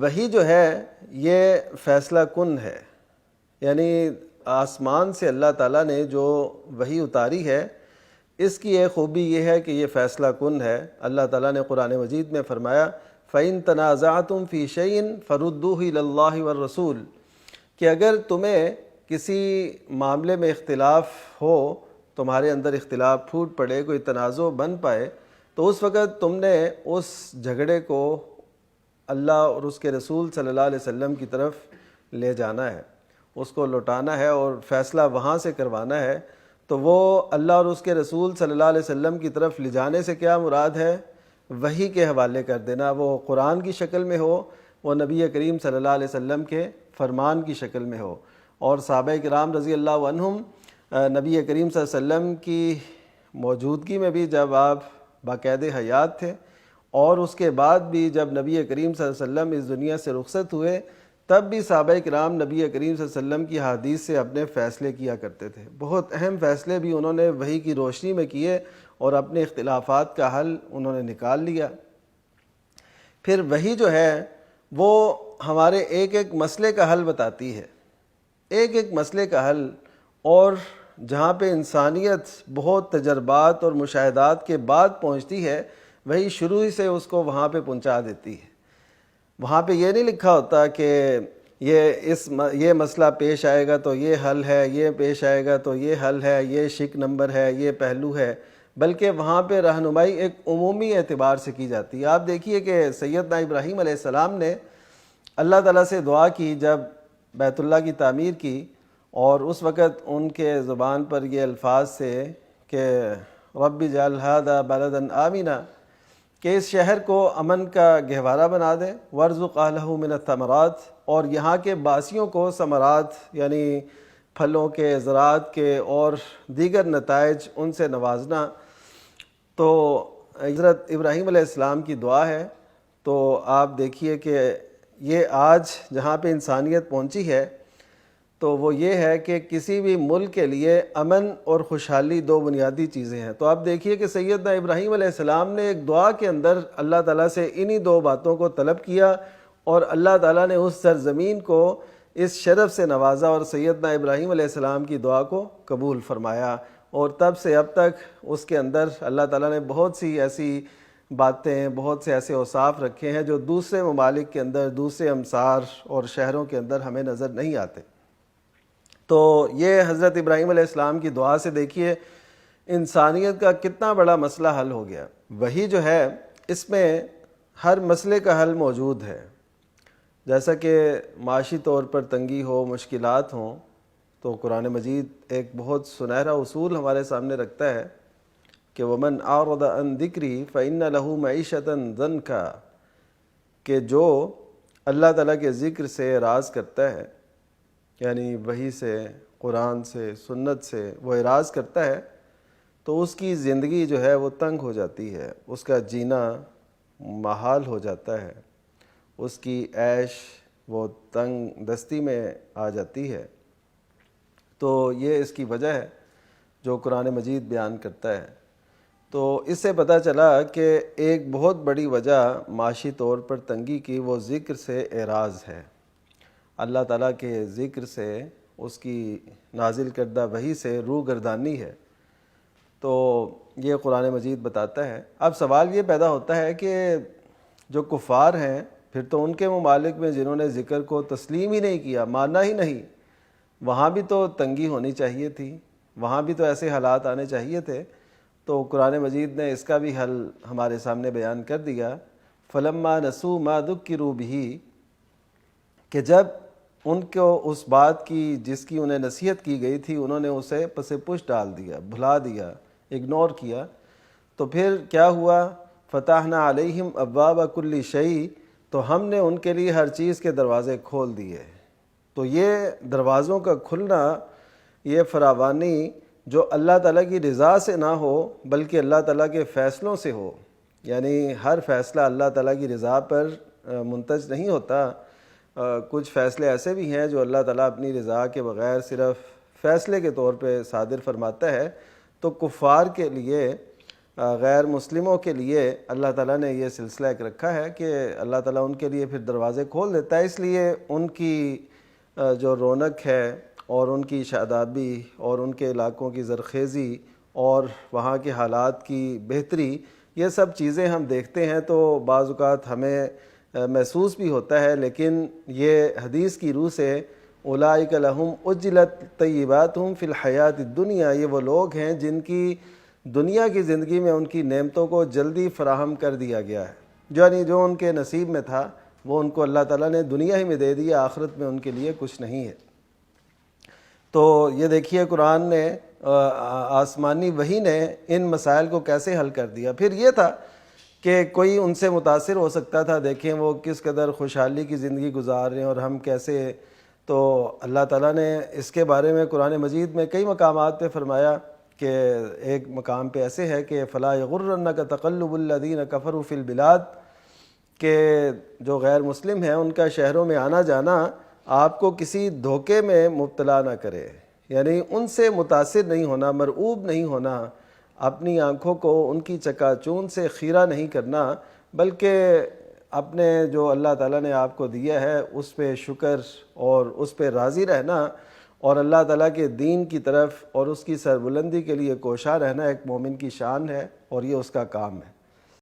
وہی جو ہے یہ فیصلہ کن ہے، یعنی آسمان سے اللہ تعالیٰ نے جو وحی اتاری ہے اس کی ایک خوبی یہ ہے کہ یہ فیصلہ کن ہے۔ اللہ تعالیٰ نے قرآن مجید میں فرمایا فَإِن تَنَازَعْتُمْ فِي شَيْءٍ فَرُدُّوهُ إِلَى اللَّهِ وَالرَّسُولِ، کہ اگر تمہیں کسی معاملے میں اختلاف ہو، تمہارے اندر اختلاف پھوٹ پڑے، کوئی تنازع بن پائے، تو اس وقت تم نے اس جھگڑے کو اللہ اور اس کے رسول صلی اللہ علیہ وسلم کی طرف لے جانا ہے، اس کو لوٹانا ہے اور فیصلہ وہاں سے کروانا ہے۔ تو وہ اللہ اور اس کے رسول صلی اللہ علیہ وسلم کی طرف لے جانے سے کیا مراد ہے؟ وحی کے حوالے کر دینا، وہ قرآن کی شکل میں ہو، وہ نبی کریم صلی اللہ علیہ وسلم کے فرمان کی شکل میں ہو۔ اور صحابہ کرام رضی اللہ عنہم نبی کریم صلی اللہ علیہ وسلم کی موجودگی میں بھی جب آپ باقاعدہ حیات تھے، اور اس کے بعد بھی جب نبی کریم صلی اللہ علیہ وسلم اس دنیا سے رخصت ہوئے، تب بھی صحابہ کرام نبی کریم صلی اللہ علیہ وسلم کی حدیث سے اپنے فیصلے کیا کرتے تھے۔ بہت اہم فیصلے بھی انہوں نے وحی کی روشنی میں کیے اور اپنے اختلافات کا حل انہوں نے نکال لیا۔ پھر وحی جو ہے وہ ہمارے ایک ایک مسئلے کا حل بتاتی ہے، ایک ایک مسئلے کا حل، اور جہاں پہ انسانیت بہت تجربات اور مشاہدات کے بعد پہنچتی ہے، وہی شروع ہی سے اس کو وہاں پہ پہنچا دیتی ہے۔ وہاں پہ یہ نہیں لکھا ہوتا کہ یہ مسئلہ پیش آئے گا تو یہ حل ہے، یہ پیش آئے گا تو یہ حل ہے، یہ شک نمبر ہے، یہ پہلو ہے، بلکہ وہاں پہ رہنمائی ایک عمومی اعتبار سے کی جاتی ہے۔ آپ دیکھیے کہ سیدنا ابراہیم علیہ السلام نے اللہ تعالیٰ سے دعا کی جب بیت اللہ کی تعمیر کی، اور اس وقت ان کے زبان پر یہ الفاظ سے کہ رب اجعل ھذا بلدا آمنا، کہ اس شہر کو امن کا گہوارہ بنا دے، وارزق اہلہ من الثمرات، اور یہاں کے باسیوں کو ثمرات یعنی پھلوں کے، زراعت کے اور دیگر نتائج ان سے نوازنا۔ تو حضرت ابراہیم علیہ السلام کی دعا ہے۔ تو آپ دیکھیے کہ یہ آج جہاں پہ انسانیت پہنچی ہے، تو وہ یہ ہے کہ کسی بھی ملک کے لیے امن اور خوشحالی دو بنیادی چیزیں ہیں۔ تو آپ دیکھیے کہ سیدنا ابراہیم علیہ السلام نے ایک دعا کے اندر اللہ تعالیٰ سے انہی دو باتوں کو طلب کیا، اور اللہ تعالیٰ نے اس سرزمین کو اس شرف سے نوازا اور سیدنا ابراہیم علیہ السلام کی دعا کو قبول فرمایا، اور تب سے اب تک اس کے اندر اللہ تعالیٰ نے بہت سی ایسی باتیں، بہت سے ایسے اوصاف رکھے ہیں جو دوسرے ممالک کے اندر، دوسرے امصار اور شہروں کے اندر ہمیں نظر نہیں آتے۔ تو یہ حضرت ابراہیم علیہ السلام کی دعا سے دیکھیے انسانیت کا کتنا بڑا مسئلہ حل ہو گیا۔ وہی جو ہے اس میں ہر مسئلے کا حل موجود ہے۔ جیسا کہ معاشی طور پر تنگی ہو، مشکلات ہوں، تو قرآن مجید ایک بہت سنہرا اصول ہمارے سامنے رکھتا ہے کہ وَمَنْ أَعْرَضَ عَنْ ذِكْرِي فَإِنَّ لَهُ مَعِيشَةً ضَنْكًا، کہ جو اللہ تعالیٰ کے ذکر سے اعراض کرتا ہے، یعنی وحی سے، قرآن سے، سنت سے وہ اعراض کرتا ہے، تو اس کی زندگی جو ہے وہ تنگ ہو جاتی ہے، اس کا جینا محال ہو جاتا ہے، اس کی عیش وہ تنگ دستی میں آ جاتی ہے۔ تو یہ اس کی وجہ ہے جو قرآن مجید بیان کرتا ہے۔ تو اس سے پتہ چلا کہ ایک بہت بڑی وجہ معاشی طور پر تنگی کی وہ ذکر سے اعراض ہے، اللہ تعالیٰ کے ذکر سے، اس کی نازل کردہ وحی سے روح گردانی ہے۔ تو یہ قرآن مجید بتاتا ہے۔ اب سوال یہ پیدا ہوتا ہے کہ جو کفار ہیں، پھر تو ان کے ممالک میں جنہوں نے ذکر کو تسلیم ہی نہیں کیا، مانا ہی نہیں، وہاں بھی تو تنگی ہونی چاہیے تھی، وہاں بھی تو ایسے حالات آنے چاہیے تھے۔ تو قرآن مجید نے اس کا بھی حل ہمارے سامنے بیان کر دیا۔ فَلَمَّا نَسُوا مَا ذُكِّرُوا بِهِ، کہ جب ان کو اس بات کی جس کی انہیں نصیحت کی گئی تھی انہوں نے اسے پس پش ڈال دیا، بھلا دیا، اگنور کیا، تو پھر کیا ہوا؟ فتحنا علیہم ابواب کل شیء، تو ہم نے ان کے لیے ہر چیز کے دروازے کھول دیے۔ تو یہ دروازوں کا کھلنا، یہ فراوانی جو اللہ تعالیٰ کی رضا سے نہ ہو بلکہ اللہ تعالیٰ کے فیصلوں سے ہو، یعنی ہر فیصلہ اللہ تعالیٰ کی رضا پر منتج نہیں ہوتا۔ کچھ فیصلے ایسے بھی ہیں جو اللہ تعالیٰ اپنی رضا کے بغیر صرف فیصلے کے طور پہ صادر فرماتا ہے۔ تو کفار کے لیے غیر مسلموں کے لیے اللہ تعالیٰ نے یہ سلسلہ ایک رکھا ہے کہ اللہ تعالیٰ ان کے لیے پھر دروازے کھول دیتا ہے، اس لیے ان کی جو رونق ہے اور ان کی شادابی اور ان کے علاقوں کی زرخیزی اور وہاں کے حالات کی بہتری، یہ سب چیزیں ہم دیکھتے ہیں تو بعض اوقات ہمیں محسوس بھی ہوتا ہے، لیکن یہ حدیث کی روح سے اولئک لہم اجلت طیباتہم فی الحیات الدنیا، یہ وہ لوگ ہیں جن کی دنیا کی زندگی میں ان کی نعمتوں کو جلدی فراہم کر دیا گیا ہے، یعنی جو ان کے نصیب میں تھا وہ ان کو اللہ تعالیٰ نے دنیا ہی میں دے دیا، آخرت میں ان کے لیے کچھ نہیں ہے۔ تو یہ دیکھیے قرآن نے آسمانی وحی نے ان مسائل کو کیسے حل کر دیا۔ پھر یہ تھا کہ کوئی ان سے متاثر ہو سکتا تھا، دیکھیں وہ کس قدر خوشحالی کی زندگی گزار رہے ہیں اور ہم کیسے، تو اللہ تعالیٰ نے اس کے بارے میں قرآن مجید میں کئی مقامات پہ فرمایا کہ ایک مقام پہ ایسے ہے کہ فلا یغرنک تقلب الذین کفروا فی البلاد، کہ جو غیر مسلم ہیں ان کا شہروں میں آنا جانا آپ کو کسی دھوکے میں مبتلا نہ کرے، یعنی ان سے متاثر نہیں ہونا، مرعوب نہیں ہونا، اپنی آنکھوں کو ان کی چکا چون سے خیرہ نہیں کرنا، بلکہ اپنے جو اللہ تعالیٰ نے آپ کو دیا ہے اس پہ شکر اور اس پہ راضی رہنا اور اللہ تعالیٰ کے دین کی طرف اور اس کی سربلندی کے لیے کوشاں رہنا ایک مومن کی شان ہے اور یہ اس کا کام ہے۔